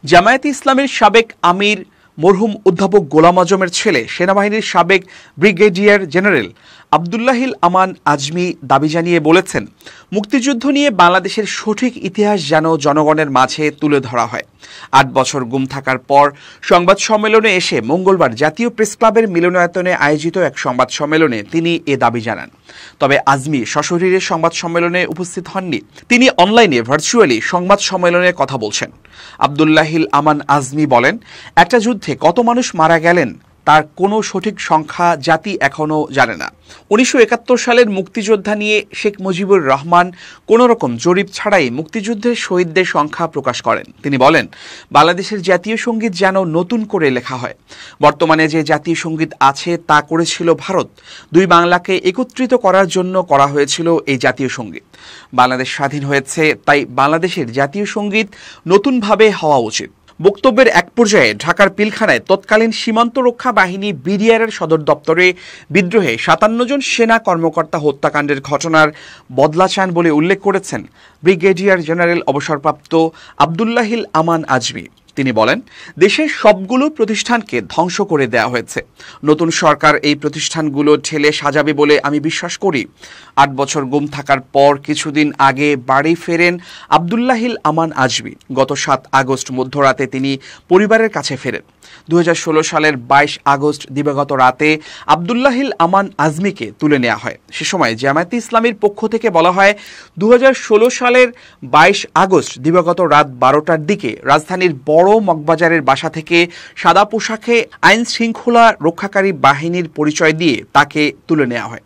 জামায়াতে ইসলামের সাবেক আমির মরহুম অধ্যাপক গোলাম আজমের ছেলে সেনাবাহিনীর সাবেক ব্রিগেডিয়ার জেনারেল আবদুল্লাহিল আমান আজমি দাবি জানিয়ে বলেছেন, মুক্তিযুদ্ধ নিয়ে বাংলাদেশের সঠিক ইতিহাস যেন জনগণের মাঝে তুলে ধরা হয়। ৮ বছর গুম থাকার পর সংবাদ সম্মেলনে এসে মঙ্গলবার জাতীয় প্রেসক্লাবের মিলনায়তনে আয়োজিত এক সংবাদ সম্মেলনে তিনি এ দাবি জানান। তবে আজমি সশরীরে সংবাদ সম্মেলনে উপস্থিত হননি। তিনি অনলাইনে ভার্চুয়ালি সংবাদ সম্মেলনে কথা বলছেন। আবদুল্লাহিল আমান আজমি বলেন, একটা যুদ্ধে কত মানুষ মারা গেলেন তার কোনো সঠিক সংখ্যা জাতি এখনও জানে না। ১৯৭১ সালের মুক্তিযোদ্ধা নিয়ে শেখ মুজিবুর রহমান কোনো রকম জরিপ ছাড়াই মুক্তিযুদ্ধের শহীদদের সংখ্যা প্রকাশ করেন। তিনি বলেন, বাংলাদেশের জাতীয় সঙ্গীত যেন নতুন করে লেখা হয়। বর্তমানে যে জাতীয় সঙ্গীত আছে তা করেছিল ভারত। দুই বাংলাকে একত্রিত করার জন্য করা হয়েছিল এই জাতীয় সঙ্গীত। বাংলাদেশ স্বাধীন হয়েছে, তাই বাংলাদেশের জাতীয় সঙ্গীত নতুনভাবে হওয়া উচিত। বক্তব্যের এক পর্যায়ে ঢাকার পিলখানায় তৎকালীন সীমান্ত রক্ষা বাহিনী বিডিআরের সদর দপ্তরে বিদ্রোহে ৫৭ জন সেনা কর্মকর্তা হত্যাকাণ্ডের ঘটনার বদলা চান বলে উল্লেখ করেছেন ব্রিগেডিয়ার জেনারেল অবসরপ্রাপ্ত আবদুল্লাহিল আমান আজমি। তিনি বলেন, দেশের সবগুলো প্রতিষ্ঠানকে ধ্বংস করে দেওয়া হয়েছে। নতুন সরকার এই প্রতিষ্ঠানগুলো ঠেলে সাজাবে বলে আমি বিশ্বাস করি। ৮ বছর গুম থাকার পর কিছুদিন আগে বাড়ি ফেরেন আবদুল্লাহিল আমান আজমি। গত ৭ আগস্ট মধ্যরাতে তিনি পরিবারের কাছে ফেরেন। ২০১৬ সালের ২২ আগস্ট দিবাগত রাতে আবদুল্লাহিল আমান আজমিকে তুলে নেওয়া হয়। সে সময় জামায়াতে ইসলামীর পক্ষ থেকে বলা হয়, ২০১৬ সালের ২২ আগস্ট দিবাগত রাত ১২টার দিকে রাজধানীর বড় মগবাজারের বাসা থেকে সাদা পোশাকে আইন শৃঙ্খলা রক্ষাকারী বাহিনীর পরিচয় দিয়ে তাকে তুলে নেওয়া হয়।